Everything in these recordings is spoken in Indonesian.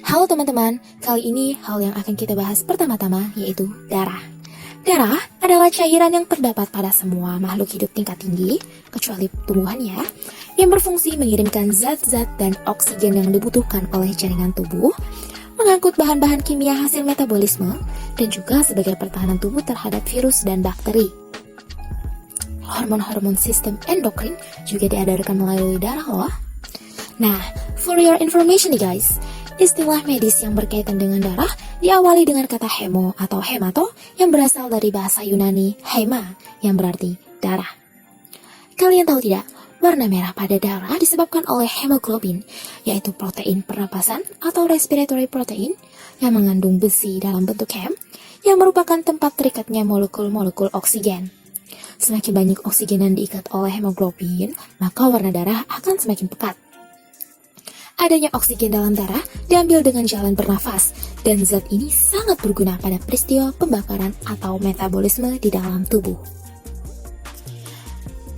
Halo teman-teman, kali ini hal yang akan kita bahas pertama-tama yaitu darah. Darah adalah cairan yang terdapat pada semua makhluk hidup tingkat tinggi, kecuali tumbuhan ya, yang berfungsi mengirimkan zat-zat dan oksigen yang dibutuhkan oleh jaringan tubuh, mengangkut bahan-bahan kimia hasil metabolisme, dan juga sebagai pertahanan tubuh terhadap virus dan bakteri. Hormon-hormon sistem endokrin juga diedarkan melalui darah loh. Nah, for your information nih guys, istilah medis yang berkaitan dengan darah diawali dengan kata hemo atau hemato yang berasal dari bahasa Yunani hema yang berarti darah. Kalian tahu tidak, warna merah pada darah disebabkan oleh hemoglobin, yaitu protein pernapasan atau respiratory protein yang mengandung besi dalam bentuk hem yang merupakan tempat terikatnya molekul-molekul oksigen. Semakin banyak oksigen yang diikat oleh hemoglobin, maka warna darah akan semakin pekat. Adanya oksigen dalam darah diambil dengan jalan bernafas, dan zat ini sangat berguna pada peristiwa pembakaran atau metabolisme di dalam tubuh.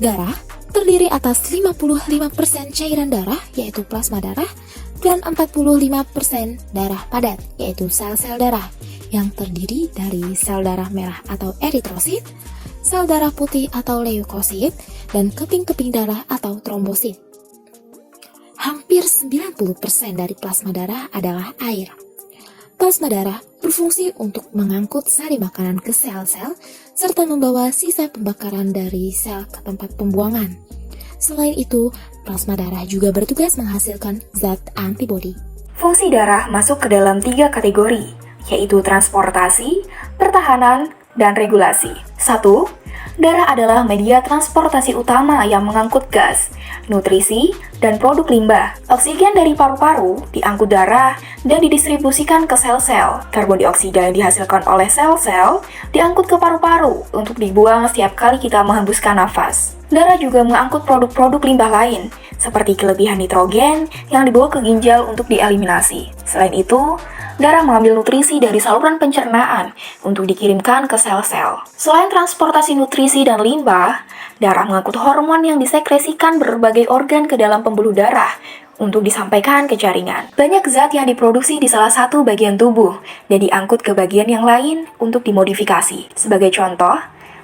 Darah terdiri atas 55% cairan darah, yaitu plasma darah, dan 45% darah padat, yaitu sel-sel darah, yang terdiri dari sel darah merah atau eritrosit, sel darah putih atau leukosit, dan keping-keping darah atau trombosit. Hampir 90% dari plasma darah adalah air. Plasma darah berfungsi untuk mengangkut sari makanan ke sel-sel serta membawa sisa pembakaran dari sel ke tempat pembuangan. Selain itu, plasma darah juga bertugas menghasilkan zat antibodi. Fungsi darah masuk ke dalam 3 kategori, yaitu transportasi, pertahanan, dan regulasi. 1. Darah adalah media transportasi utama yang mengangkut gas, nutrisi, dan produk limbah. Oksigen dari paru-paru diangkut darah dan didistribusikan ke sel-sel. Karbon dioksida yang dihasilkan oleh sel-sel diangkut ke paru-paru untuk dibuang setiap kali kita menghembuskan nafas. Darah juga mengangkut produk-produk limbah lain, seperti kelebihan nitrogen yang dibawa ke ginjal untuk dieliminasi. Selain itu, darah mengambil nutrisi dari saluran pencernaan untuk dikirimkan ke sel-sel. Selain transportasi nutrisi dan limbah, darah mengangkut hormon yang disekresikan berbagai organ ke dalam pembuluh darah untuk disampaikan ke jaringan. Banyak zat yang diproduksi di salah satu bagian tubuh dan diangkut ke bagian yang lain untuk dimodifikasi. Sebagai contoh,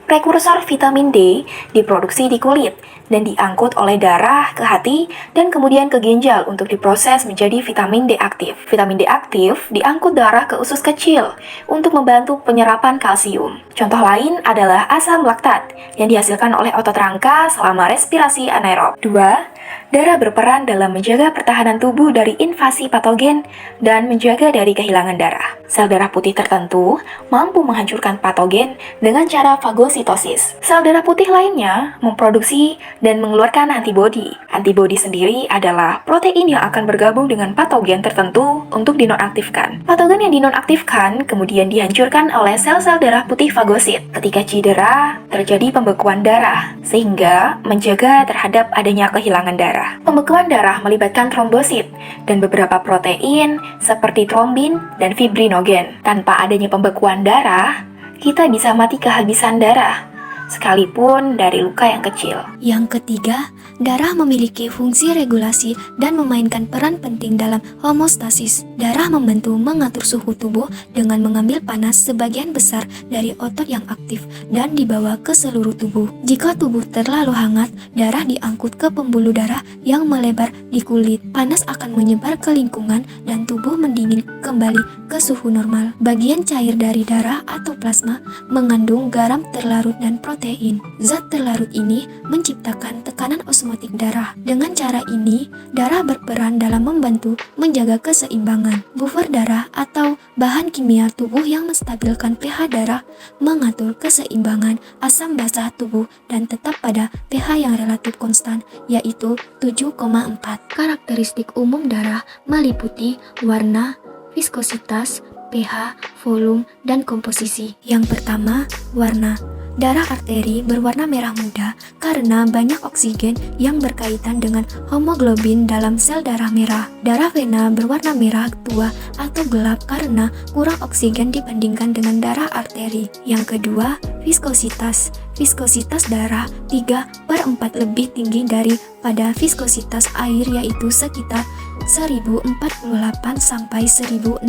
prekursor vitamin D diproduksi di kulit dan diangkut oleh darah ke hati dan kemudian ke ginjal untuk diproses menjadi vitamin D aktif. Vitamin D aktif diangkut darah ke usus kecil untuk membantu penyerapan kalsium. Contoh lain adalah asam laktat yang dihasilkan oleh otot rangka selama respirasi anaerob. 2. Darah berperan dalam menjaga pertahanan tubuh dari invasi patogen dan menjaga dari kehilangan darah. Sel darah putih tertentu mampu menghancurkan patogen dengan cara fagositosis. Sel darah putih lainnya memproduksi dan mengeluarkan antibodi. Antibodi sendiri adalah protein yang akan bergabung dengan patogen tertentu untuk dinonaktifkan. Patogen yang dinonaktifkan kemudian dihancurkan oleh sel-sel darah putih fagosit. Ketika cedera, terjadi pembekuan darah, sehingga menjaga terhadap adanya kehilangan darah. Pembekuan darah melibatkan trombosit dan beberapa protein seperti trombin dan fibrinogen. Tanpa adanya pembekuan darah, kita bisa mati kehabisan darah, sekalipun dari luka yang kecil. Yang ketiga, darah memiliki fungsi regulasi dan memainkan peran penting dalam homeostasis. Darah membantu mengatur suhu tubuh dengan mengambil panas sebagian besar dari otot yang aktif dan dibawa ke seluruh tubuh. Jika tubuh terlalu hangat, darah diangkut ke pembuluh darah yang melebar di kulit. Panas akan menyebar ke lingkungan dan tubuh mendingin kembali ke suhu normal. Bagian cair dari darah atau plasma mengandung garam terlarut dan protein. Zat terlarut ini menciptakan tekanan osmotik darah. Dengan cara ini, darah berperan dalam membantu menjaga keseimbangan. Buffer darah atau bahan kimia tubuh yang menstabilkan pH darah, mengatur keseimbangan asam basa tubuh dan tetap pada pH yang relatif konstan, yaitu 7,4. Karakteristik umum darah meliputi warna, viskositas, pH, volume, dan komposisi. Yang pertama, warna. Darah arteri berwarna merah muda karena banyak oksigen yang berkaitan dengan hemoglobin dalam sel darah merah. Darah vena berwarna merah tua atau gelap karena kurang oksigen dibandingkan dengan darah arteri. Yang kedua, viskositas. Viskositas darah 3/4 lebih tinggi daripada viskositas air, yaitu sekitar 1048 sampai 1066.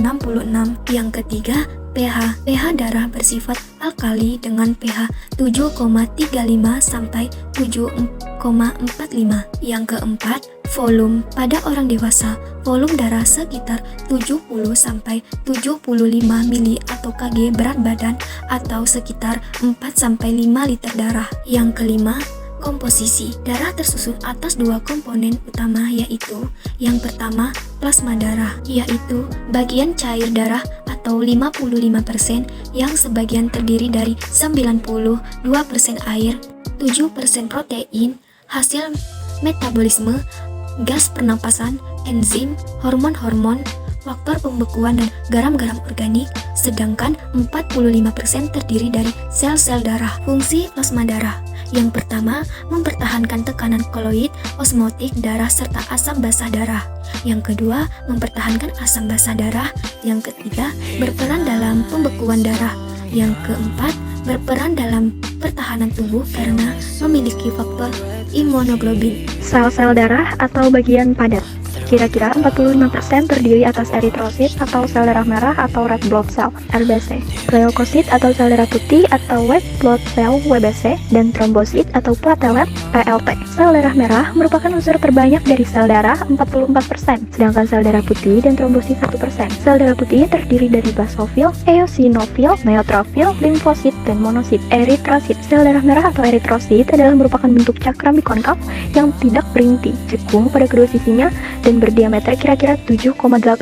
Yang ketiga, pH. pH darah bersifat alkali dengan pH 7,35 sampai 7,45. Yang keempat, volume. Pada orang dewasa, volume darah sekitar 70 sampai 75 mili atau kg berat badan atau sekitar 4 sampai 5 liter darah. Yang kelima, komposisi. Darah tersusun atas dua komponen utama, yaitu yang pertama, plasma darah, yaitu bagian cair darah atau 55% yang sebagian terdiri dari 92% air, 7% protein, hasil metabolisme, gas pernapasan, enzim, hormon-hormon, faktor pembekuan dan garam-garam organik, sedangkan 45% terdiri dari sel-sel darah. Fungsi plasma darah. Yang pertama, mempertahankan tekanan koloid, osmotik darah serta asam basa darah. Yang kedua, mempertahankan asam basa darah. Yang ketiga, berperan dalam pembekuan darah. Yang keempat, berperan dalam pertahanan tubuh karena memiliki faktor imunoglobin. Sel-sel darah atau bagian padat. Kira-kira 45% terdiri atas eritrosit atau sel darah merah atau red blood cell (RBC), leukosit atau sel darah putih atau white blood cell (WBC), dan trombosit atau platelet (PLT). Sel darah merah merupakan unsur terbanyak dari sel darah 44%, sedangkan sel darah putih dan trombosit 1%. Sel darah putih terdiri dari basofil, eosinofil, neutrofil, limfosit, dan monosit. Eritrosit. Sel darah merah atau eritrosit adalah merupakan bentuk cakram bikonkav yang tidak berinti, cekung pada kedua sisinya, dan berdiameter kira-kira 7,8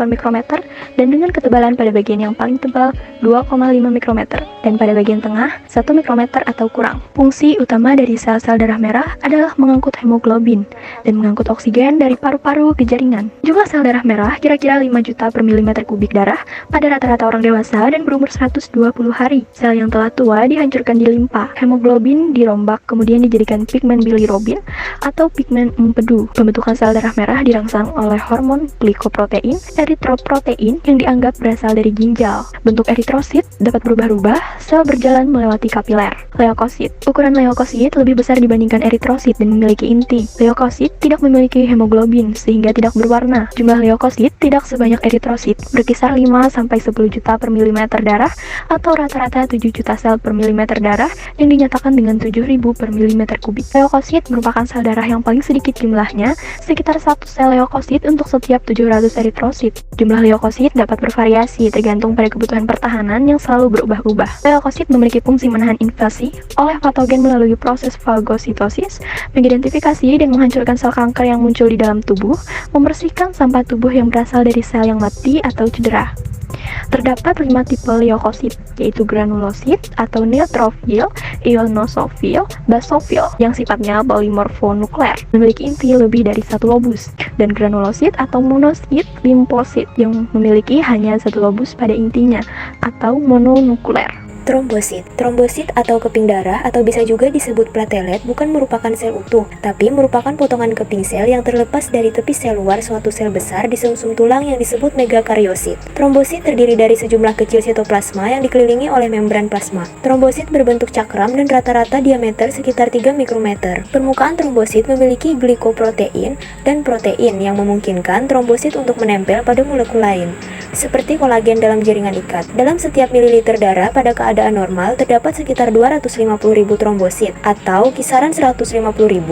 mikrometer dan dengan ketebalan pada bagian yang paling tebal 2,5 mikrometer dan pada bagian tengah 1 mikrometer atau kurang. Fungsi utama dari sel-sel darah merah adalah mengangkut hemoglobin dan mengangkut oksigen dari paru-paru ke jaringan. Jumlah sel darah merah kira-kira 5 juta per milimeter kubik darah pada rata-rata orang dewasa dan berumur 120 hari. Sel yang telah tua dihancurkan di limpa. Hemoglobin dirombak kemudian dijadikan pigmen bilirubin atau pigmen empedu. Pembentukan sel darah merah dirangsang oleh hormon glikoprotein, eritroprotein yang dianggap berasal dari ginjal. Bentuk eritrosit dapat berubah-ubah, sel berjalan melewati kapiler. Leukosit. Ukuran leukosit lebih besar dibandingkan eritrosit dan memiliki inti. Leukosit tidak memiliki hemoglobin sehingga tidak berwarna. Jumlah leukosit tidak sebanyak eritrosit, berkisar 5-10 juta per milimeter darah atau rata-rata 7 juta sel per milimeter darah yang dinyatakan dengan 7.000 per milimeter kubik. Leukosit merupakan sel darah yang paling sedikit jumlahnya, sekitar 1 sel leukosit untuk setiap 700 eritrosit. Jumlah leukosit dapat bervariasi tergantung pada kebutuhan pertahanan yang selalu berubah-ubah. Leukosit memiliki fungsi menahan invasi oleh patogen melalui proses fagositosis, mengidentifikasi dan menghancurkan sel kanker yang muncul di dalam tubuh, membersihkan sampah tubuh yang berasal dari sel yang mati atau cedera. Terdapat 5 tipe leukosit, yaitu granulosit atau neutrofil, ionosofil, basofil yang sifatnya polimorfonuklear, memiliki inti lebih dari satu lobus, dan granulosit atau monosit, limfosit yang memiliki hanya satu lobus pada intinya atau mononuklear. Trombosit. Trombosit atau keping darah atau bisa juga disebut platelet bukan merupakan sel utuh, tapi merupakan potongan keping sel yang terlepas dari tepi sel luar suatu sel besar di sumsum tulang yang disebut megakariosit. Trombosit terdiri dari sejumlah kecil sitoplasma yang dikelilingi oleh membran plasma. Trombosit berbentuk cakram dan rata-rata diameter sekitar 3 mikrometer. Permukaan trombosit memiliki glikoprotein dan protein yang memungkinkan trombosit untuk menempel pada molekul lain, seperti kolagen dalam jaringan ikat. Dalam setiap mililiter darah pada keadaan normal terdapat sekitar 250.000 trombosit atau kisaran 150.000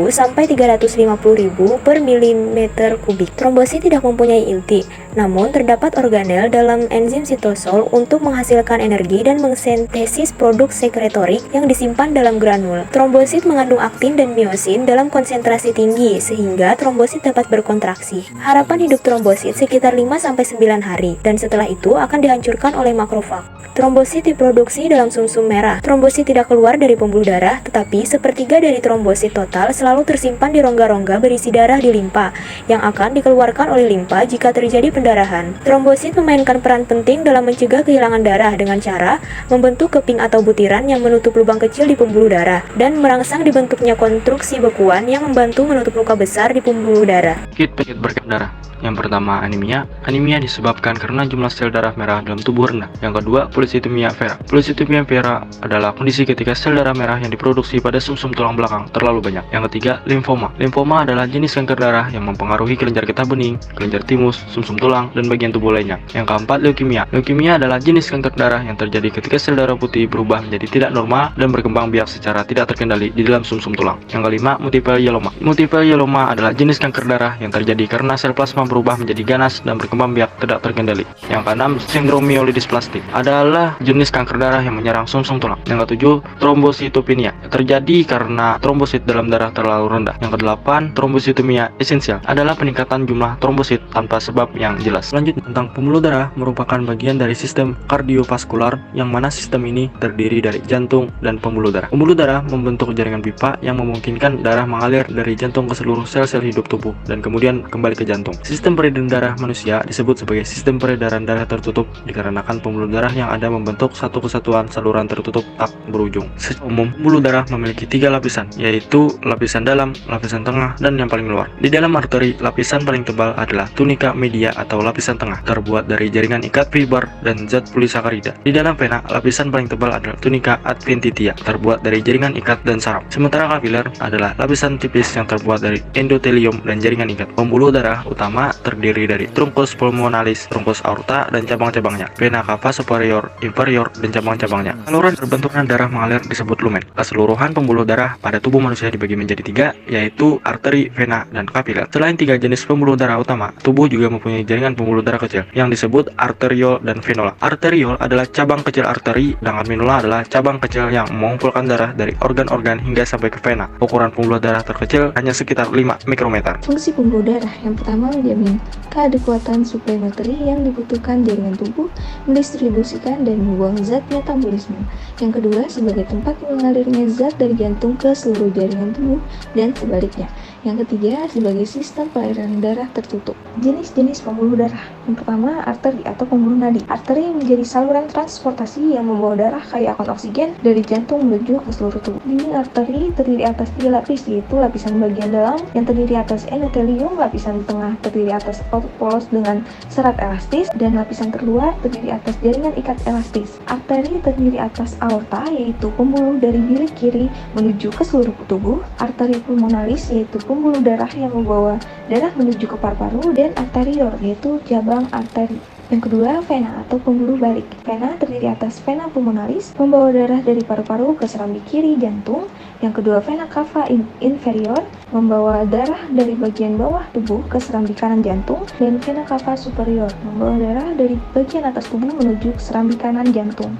sampai 350.000 per milimeter kubik. Trombosit tidak mempunyai inti, namun terdapat organel dalam enzim sitosol untuk menghasilkan energi dan mensintesis produk sekretorik yang disimpan dalam granul. Trombosit mengandung aktin dan miosin dalam konsentrasi tinggi sehingga trombosit dapat berkontraksi. Harapan hidup trombosit sekitar 5-9 hari dan setelah itu akan dihancurkan oleh makrofag. Trombosit diproduksi dalam sumsum merah. Trombosit tidak keluar dari pembuluh darah, tetapi sepertiga dari trombosit total selalu tersimpan di rongga-rongga berisi darah di limpa, yang akan dikeluarkan oleh limpa jika terjadi pendarahan. Trombosit memainkan peran penting dalam mencegah kehilangan darah dengan cara membentuk keping atau butiran yang menutup lubang kecil di pembuluh darah, dan merangsang dibentuknya konstruksi bekuan yang membantu menutup luka besar di pembuluh darah. Penyakit berkam darah. Yang pertama, anemia. Anemia disebabkan karena jumlah sel darah merah dalam tubuh rendah. Yang kedua, polycythemia vera. Polycythemia vera adalah kondisi ketika sel darah merah yang diproduksi pada sumsum tulang belakang terlalu banyak. Yang ketiga, limfoma. Limfoma adalah jenis kanker darah yang mempengaruhi kelenjar getah bening, kelenjar timus, sumsum tulang, dan bagian tubuh lainnya. Yang keempat, leukemia. Leukemia adalah jenis kanker darah yang terjadi ketika sel darah putih berubah menjadi tidak normal dan berkembang biak secara tidak terkendali di dalam sumsum tulang. Yang kelima, multiple myeloma. Multiple myeloma adalah jenis kanker darah yang terjadi karena sel plasma berubah menjadi ganas dan berkembang biak tidak terkendali. Yang keenam, sindrom myelodisplastik adalah jenis kanker darah yang menyerang sumsum tulang. Yang ketujuh, trombositopenia terjadi karena trombosit dalam darah terlalu rendah. Yang kedelapan, trombositomia esensial adalah peningkatan jumlah trombosit tanpa sebab yang jelas. Selanjutnya, tentang pembuluh darah merupakan bagian dari sistem kardiovaskular yang mana sistem ini terdiri dari jantung dan pembuluh darah. Pembuluh darah membentuk jaringan pipa yang memungkinkan darah mengalir dari jantung ke seluruh sel-sel hidup tubuh dan kemudian kembali ke jantung. Sistem peredaran darah manusia disebut sebagai sistem peredaran darah tertutup dikarenakan pembuluh darah yang ada membentuk satu kesatuan saluran tertutup tak berujung. Secara umum, pembuluh darah memiliki 3 lapisan, yaitu lapisan dalam, lapisan tengah, dan yang paling luar. Di dalam arteri, lapisan paling tebal adalah tunika media atau lapisan tengah, terbuat dari jaringan ikat fiber dan zat polisakarida. Di dalam vena, lapisan paling tebal adalah tunika adventitia, terbuat dari jaringan ikat dan saraf. Sementara kapiler adalah lapisan tipis yang terbuat dari endotelium dan jaringan ikat. Pembuluh darah utama terdiri dari truncus pulmonalis, truncus aorta, dan cabang-cabangnya, vena cava superior, inferior, dan cabang-cabangnya. Saluran terbentuknya darah mengalir disebut lumen. Keseluruhan pembuluh darah pada tubuh manusia dibagi menjadi 3, yaitu arteri, vena, dan kapiler. Selain 3 jenis pembuluh darah utama, tubuh juga mempunyai jaringan pembuluh darah kecil yang disebut arteriol dan venola. Arteriol adalah cabang kecil arteri, sedangkan venola adalah cabang kecil yang mengumpulkan darah dari organ-organ hingga sampai ke vena. Ukuran pembuluh darah terkecil hanya sekitar 5 mikrometer. Fungsi pembuluh darah yang pertama menjamin keadekuatan suplai materi yang dibutuhkan jaringan tubuh, mendistribusikan dan membuang zat metabolisme. Yang kedua, sebagai tempat mengalirnya zat dari jantung ke seluruh jaringan tubuh dan sebaliknya. Yang ketiga, sebagai sistem pengaliran darah tertutup. Jenis-jenis pembuluh darah. Yang pertama, arteri atau pembuluh nadi. Arteri menjadi saluran transportasi yang membawa darah kaya akan oksigen dari jantung menuju ke seluruh tubuh. Dinding arteri terdiri atas 3 lapis, yaitu lapisan bagian dalam yang terdiri atas endotelium, lapisan tengah terdiri atas polos dengan serat elastis, dan lapisan terluar terdiri atas jaringan ikat elastis. Arteri terdiri atas aorta, yaitu pembuluh dari bilik kiri menuju ke seluruh tubuh. Arteri pulmonalis, yaitu pembuluh darah yang membawa darah menuju ke paru-paru, dan arteriol, yaitu cabang arteri. Yang kedua, vena atau pembuluh balik. Vena terdiri atas vena pulmonalis, membawa darah dari paru-paru ke serambi kiri jantung. Yang kedua, vena cava inferior, membawa darah dari bagian bawah tubuh ke serambi kanan jantung. Dan vena cava superior, membawa darah dari bagian atas tubuh menuju ke serambi kanan jantung.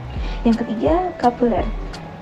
Yang ketiga, kapiler.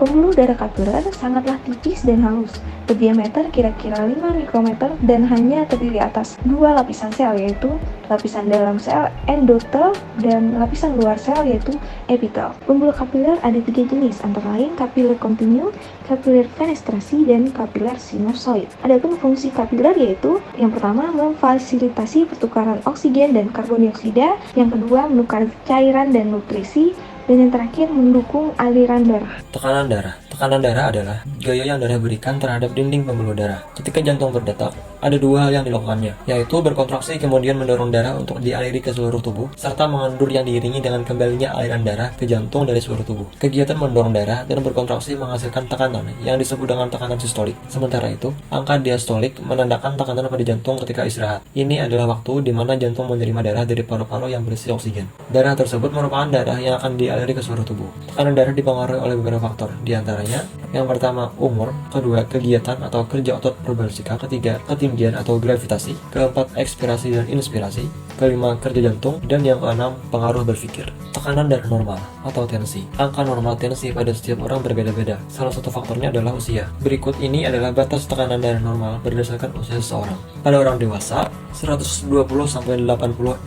Pembuluh darah kapiler sangatlah tipis dan halus, berdiameter kira-kira 5 mikrometer dan hanya terdiri atas 2 lapisan sel, yaitu lapisan dalam sel endotel dan lapisan luar sel yaitu epitel. Pembuluh kapiler ada 3 jenis, antara lain kapiler kontinu, kapiler fenestrasi, dan kapiler sinusoid. Adapun fungsi kapiler yaitu yang pertama memfasilitasi pertukaran oksigen dan karbon dioksida, yang kedua menukar cairan dan nutrisi, dan yang terakhir mendukung aliran darah. Tekanan darah. Tekanan darah adalah gaya yang darah berikan terhadap dinding pembuluh darah. Ketika jantung berdetak, ada 2 hal yang dilakukannya, yaitu berkontraksi kemudian mendorong darah untuk dialiri ke seluruh tubuh, serta mengendur yang diiringi dengan kembalinya aliran darah ke jantung dari seluruh tubuh. Kegiatan mendorong darah dan berkontraksi menghasilkan tekanan yang disebut dengan tekanan sistolik. Sementara itu, angka diastolik menandakan tekanan pada jantung ketika istirahat. Ini adalah waktu di mana jantung menerima darah dari paru-paru yang berisi oksigen. Darah tersebut merupakan darah yang akan dialiri ke seluruh tubuh. Tekanan darah dipengaruhi oleh beberapa faktor, diantaranya yang pertama umur, kedua kegiatan atau kerja otot perbalsika, ketiga ketinggian atau gravitasi, keempat ekspirasi dan inspirasi, kelima kerja jantung, dan yang keenam pengaruh berpikir. Tekanan darah normal atau tensi. Angka normal tensi pada setiap orang berbeda-beda. Salah satu faktornya adalah usia. Berikut ini adalah batas tekanan darah normal berdasarkan usia seseorang. Pada orang dewasa 120-80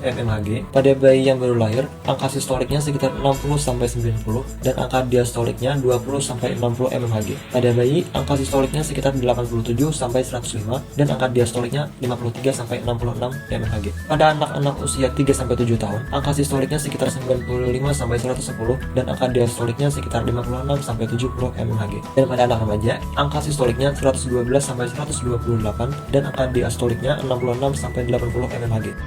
mmHg. Pada bayi yang baru lahir, angka sistoliknya sekitar 60-90 dan angka diastoliknya 20-60 mmHg. Pada bayi, angka sistoliknya sekitar 87-105 dan angka diastoliknya 53-66 mmHg. Pada anak-anak anak usia 3-7 tahun, angka sistoliknya sekitar 95-110 dan angka diastoliknya sekitar 56-70 mmHg. Dan pada anak remaja, angka sistoliknya 112-128 dan angka diastoliknya 66-80 mmHg.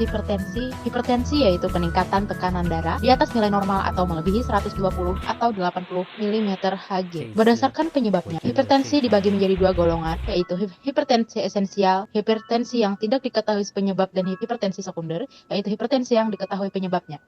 Hipertensi yaitu peningkatan tekanan darah di atas nilai normal atau melebihi 120 atau 80 mmHg. Berdasarkan penyebabnya, hipertensi dibagi menjadi dua golongan, yaitu hipertensi esensial, hipertensi yang tidak diketahui penyebab, dan hipertensi sekunder, yaitu hipertensi yang diketahui penyebabnya.